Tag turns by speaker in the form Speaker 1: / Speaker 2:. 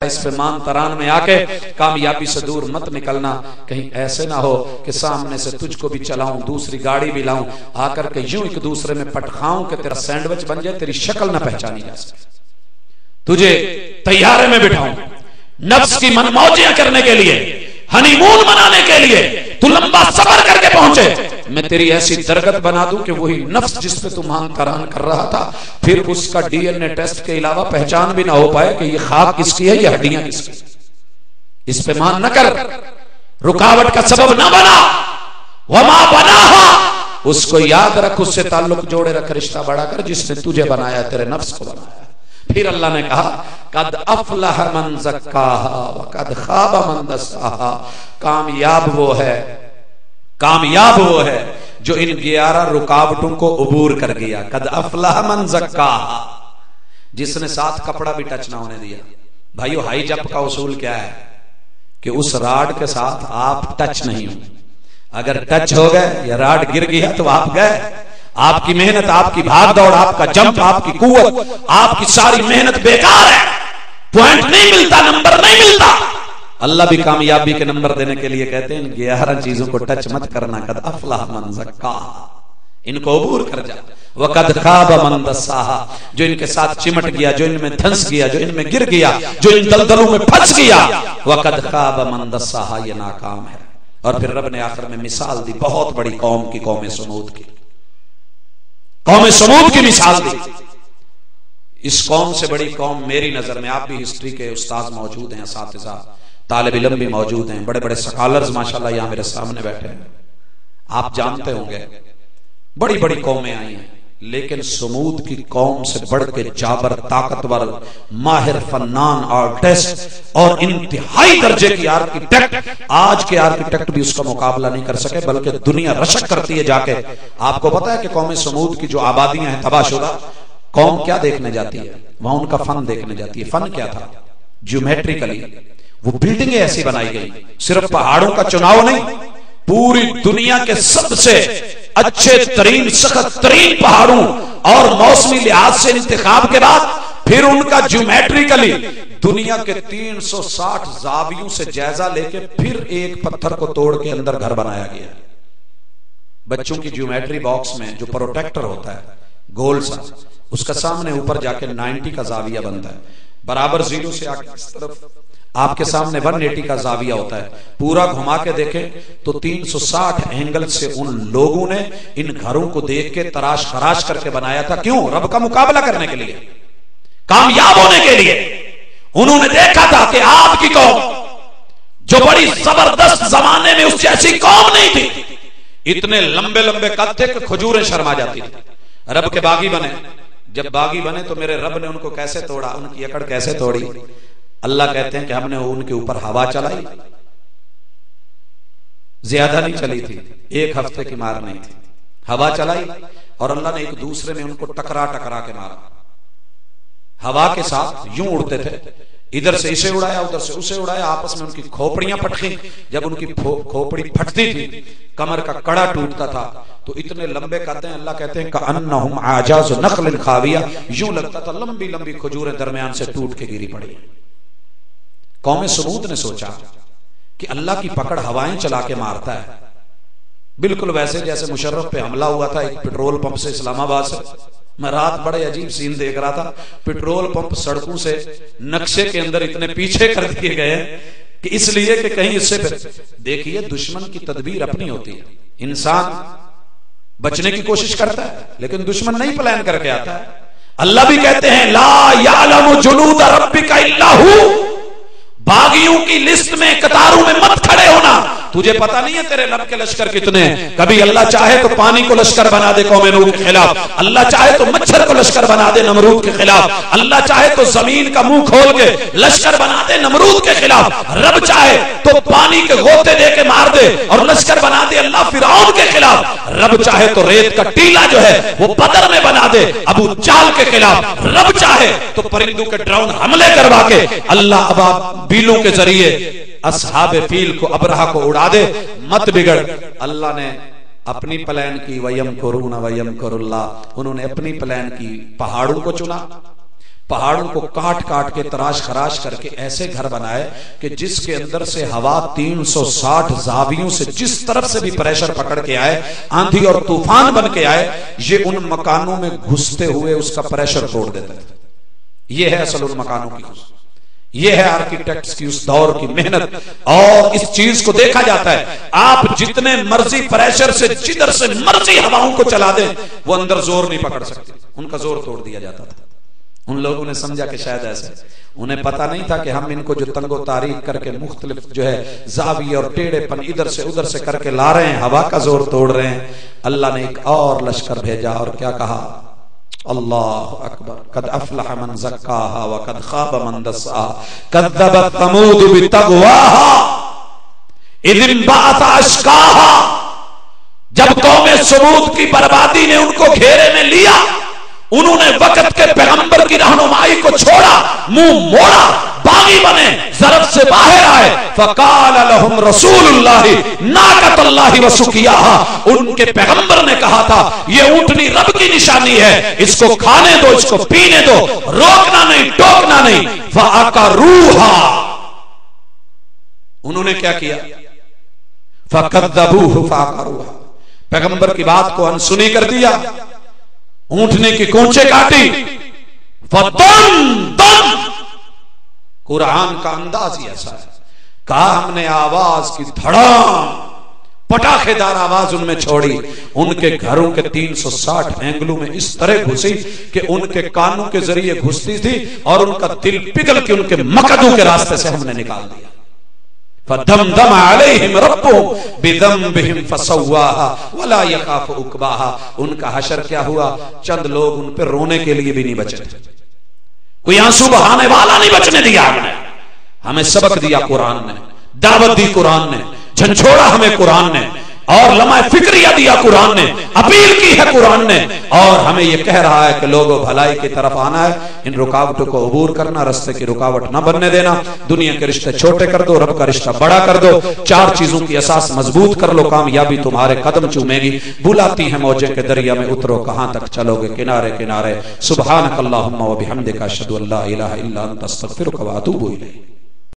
Speaker 1: اس پہ مان تران میں آ کے کامیابی سے دور مت نکلنا، کہیں ایسے نہ ہو کہ سامنے سے تجھ کو بھی چلاؤں، دوسری گاڑی بھی لاؤں، آ کر کے یوں ایک دوسرے میں پٹخاؤں کہ تیرا سینڈوچ بن جائے، تیری شکل نہ پہچانی جا سکے، تجھے طیارے میں بٹھاؤں نفس کی من موجیاں کرنے کے لیے، ہنی مون منانے کے لیے، تو لمبا سفر کر کے پہنچے، میں تیری ایسی درگت بنا دوں کہ وہی نفس جس پہ تو مان تران کر رہا تھا پھر اس کا ڈی این اے ٹیسٹ کے علاوہ پہچان بھی نہ ہو پائے کہ یہ خاک کس کی ہے، یہ ہڈیاں کس کی، اس پہ مان نہ کر، رکاوٹ کا سبب نہ بنا، وما بناہا، اس کو یاد رکھ، اس سے تعلق جوڑے رکھ، رشتہ بڑا کر جس نے تجھے بنایا، تیرے نفس کو بنایا۔ پھر اللہ نے کہا قد افلح من زکاہا وقد خاب من دساہا، کامیاب وہ ہے جو ان 11 رکاوٹوں کو عبور کر گیا۔ قد افلح من زکاہا، جس نے ساتھ کپڑا بھی ٹچ نہ ہونے دیا۔ بھائیو ہائی جمپ کا اصول کیا ہے کہ اس راڈ کے ساتھ آپ ٹچ نہیں ہو، اگر ٹچ ہو گئے یا راڈ گر گیا تو آپ گئے، آپ کی محنت، آپ کی بھاگ دوڑ، آپ کا جمپ، آپ کی قوت، آپ کی ساری محنت بیکار ہے، پوائنٹ نہیں ملتا، نمبر نہیں ملتا۔ اللہ بھی کامیابی کے نمبر دینے کے لیے کہتے ہیں 11 چیزوں کو ٹچ مت کرنا، قد افلح من زکاہا، ان کو عبور کر جا، وقد خاب من دساہا، جو ان کے ساتھ چمٹ گیا، جو ان میں دھنس گیا، جو ان میں گر گیا، جو ان دلدلوں میں پھنس گیا، وقد خاب من دساہا، یہ ناکام ہے۔ اور پھر رب نے آخر میں مثال دی بہت بڑی قوم کی، قوم سمود کی، قوم سمود کی مثال دی۔ اس قوم سے بڑی قوم میری نظر میں، آپ بھی ہسٹری کے استاد موجود ہیں، اساتذہ طالب علم بھی موجود ہیں، بڑے بڑے سکالرز ماشاءاللہ یہاں میرے سامنے بیٹھے ہیں، آپ جانتے ہوں گے بڑی بڑی قومیں آئی ہیں، لیکن سمود کی قوم سے بڑھ کے جابر، طاقتور، ماہر، فنان، آرٹسٹ اور انتہائی درجے کی آرکیٹیکٹ، آج کے آرکیٹیکٹ بھی اس کا مقابلہ نہیں کر سکے، بلکہ دنیا رشک کرتی ہے جا کے۔ آپ کو پتا ہے کہ قوم سمود کی جو آبادیاں ہیں تباہ شدہ، قوم کیا دیکھنے جاتی ہے وہاں؟ ان کا فن دیکھنے جاتی ہے۔ فن کیا تھا؟ جیومیٹریکلی وہ بلڈنگیں ایسی بنائی گئی، صرف پہاڑوں کا چناؤ نہیں، پوری دنیا کے سب سے اچھے ترین، سخت ترین پہاڑوں اور موسمی لحاظ سے انتخاب کے بعد پھر ان کا جیومیٹریکلی دنیا کے 360 زاویوں سے جائزہ لے کے پھر ایک پتھر کو توڑ کے اندر گھر بنایا گیا۔ بچوں کی جیومیٹری باکس میں جو پروٹیکٹر ہوتا ہے گول سا، اس کا سامنے اوپر جا کے 90 کا زاویہ بنتا ہے، برابر 0 سے آگے اس طرف آپ کے سامنے 180 کا زاویہ ہوتا ہے، پورا گھما کے دیکھیں تو 360 اینگل سے ان لوگوں نے ان گھروں کو دیکھ کے تراش خراش کر کے بنایا تھا۔ کیوں؟ رب کا مقابلہ کرنے کے لیے، کامیاب ہونے کے لیے۔ انہوں نے دیکھا تھا کہ آپ کی قوم جو بڑی زبردست زمانے میں اس جیسی قوم نہیں تھی، اتنے لمبے لمبے قد تھے کہ کھجوریں شرما جاتی تھی۔ رب کے باغی بنے، جب باغی بنے تو میرے رب نے ان کو کیسے توڑا، ان کی اکڑ کیسے توڑی؟ اللہ کہتے ہیں کہ ہم نے ان کے اوپر ہوا چلائی، زیادہ نہیں چلی تھی، 1 ہفتے کی مار نہیں تھی، ہوا چلائی اور اللہ نے ایک دوسرے میں ان کو ٹکرا کے مارا۔ ہوا کے ساتھ یوں اڑتے تھے، ادھر سے اسے اڑایا، ادھر سے اسے اڑایا، آپس میں ان کی کھوپڑیاں پھٹیں، جب ان کی کھوپڑی پھٹتی تھی کمر کا کڑا ٹوٹتا تھا، تو اتنے لمبے کہتے ہیں، اللہ کہتے ہیں کأنہم اعجاز نخل خاویہ، یوں لگتا تھا لمبی لمبی کھجوریں درمیان سے ٹوٹ کے گری پڑی۔ قوم سمود نے سوچا کہ اللہ کی پکڑ ہوائیں چلا کے مارتا ہے، بالکل ویسے جیسے مشرف پہ حملہ ہوا تھا ایک پیٹرول پمپ سے اسلام آباد سے۔ میں رات بڑے عجیب سین دیکھ رہا تھا، پیٹرول پمپ سڑکوں سے نقشے کے اندر اتنے پیچھے کر دیے گئے کہ اس لیے کہ کہیں اس سے دیکھیے دشمن کی تدبیر اپنی ہوتی ہے، انسان بچنے کی کوشش کرتا ہے لیکن دشمن نہیں پلان کر کے آتا ہے۔ اللہ بھی کہتے ہیں لا یعلم جنود ربک الا ھو، باغیوں کی لسٹ میں قطاروں میں مت کھڑے ہونا، تجھے پتہ نہیں ہے تیرے رب کے لشکر کتنے ہیں۔ کبھی اللہ چاہے تو پانی کو لشکر بنا دے قوم نوح کے خلاف، اللہ چاہے تو مچھر کو لشکر بنا دے نمرود کے خلاف، اللہ چاہے تو زمین کا منہ کھول کے لشکر بنا دے نمرود کے خلاف، رب چاہے تو پانی کے غوطے دے کے مار دے اور لشکر بنا دے اللہ فرعون کے خلاف، رب چاہے تو ریت کا ٹیلا جو ہے وہ بدر میں بنا دے ابو جال کے خلاف، رب چاہے تو پرندوں کے ڈرون حملے کروا کے اللہ ابابیلوں کے ذریعے اصحاب فیل کو ابرہا کو اڑا دے، مت بگڑ۔ اللہ نے اپنی پلان کی، وَيَمْكُرُونَ وَيَمْكُرُ اللَّهُ، انہوں نے اپنی پلان کی، پہاڑوں کو چنا، پہاڑوں کو کاٹ کاٹ کے تراش خراش کر کے ایسے گھر بنائے کہ جس کے اندر سے ہوا 360 زاویوں سے جس طرف سے بھی پریشر پکڑ کے آئے، آندھی اور طوفان بن کے آئے، یہ ان مکانوں میں گھستے ہوئے اس کا پریشر توڑ دیتے تھے۔ یہ ہے اصل ان مکانوں کی، یہ ہے آرکیٹیکٹس کی اس دور کی محنت۔ اور اس چیز کو دیکھا جاتا ہے، آپ جتنے مرضی پریشر سے جدھر سے مرضی ہواؤں کو چلا دیں، وہ اندر زور نہیں پکڑ سکتے، ان کا زور توڑ دیا جاتا تھا۔ ان لوگوں نے سمجھا کہ شاید ایسے، انہیں پتا نہیں تھا کہ ہم ان کو جو تنگ و تاریک کر کے مختلف جو ہے زاویے اور ٹیڑے پن ادھر سے ادھر سے کر کے لا رہے ہیں، ہوا کا زور توڑ رہے ہیں۔ اللہ نے ایک اور لشکر بھیجا اور کیا کہا؟ اللہ اکبر، قد افلح من زکاہا وقد خاب من دساہا کذبت ثمود بتغواہا اذ انبعث اشقاہا۔ جب قوم ثمود کی بربادی نے ان کو گھیرے میں لیا، انہوں نے وقت کے پیغمبر کی رہنمائی کو چھوڑا، منہ موڑا، باغی بنے، ضرب سے باہر آئے۔ فقال لهم رسول اللہ ناقۃ اللہ وسقیاہا، ان کے پیغمبر نے کہا تھا یہ اونٹنی رب کی نشانی ہے، اس کو کھانے دو، اس کو پینے دو، روکنا نہیں ٹوکنا نہیں۔ فعقروہا، انہوں نے کیا کیا؟ فکذبوہ فعقروہا، پیغمبر کی بات کو انسنی کر دیا، اونٹنے کی کونچے کاٹی۔ فَدَن دن، قرآن کا انداز ہی ایسا ہے، کہا ہم نے آواز کی دھڑام پٹاخے دار آواز ان میں چھوڑی، ان کے گھروں کے 360 اینگلوں میں اس طرح گھسی کہ ان کے کانوں کے ذریعے گھستی تھی اور ان کا دل پگھل کے ان کے مقدوں کے راستے سے ہم نے نکال دیا۔ فَدَمْدَمَ عَلَيْهِمْ رَبُّهُمْ بِذَنبِهِمْ فَسَوَّاهَا وَلَا يَخَافُ عُقْبَاهَا۔ ان کا حشر کیا ہوا؟ چند لوگ ان پہ رونے کے لیے بھی نہیں بچے، کوئی آنسو بہانے والا نہیں بچنے دیا۔ ہم نے، ہمیں سبق دیا قرآن نے، دعوت دی قرآن نے، جھنجھوڑا ہمیں قرآن نے، اور لمحہ فکریہ دیا قرآن نے، اپیل کی ہے قرآن نے، اور ہمیں یہ کہہ رہا ہے کہ لوگوں بھلائی کی طرف آنا ہے، ان رکاوٹوں کو عبور کرنا، رستے کی رکاوٹ نہ بننے دینا، دنیا کے رشتے چھوٹے کر دو، رب کا رشتہ بڑا کر دو، 4 چیزوں کی اساس مضبوط کر لو، کامیابی تمہارے قدم چومے گی۔ بلاتی ہیں موجیں کے دریا میں اترو، کہاں تک چلو گے کنارے کنارے۔ سبحانک اللہم و بحمدک، اشہد ان لا الہ الا انت، استغفرک و اتوب الیک۔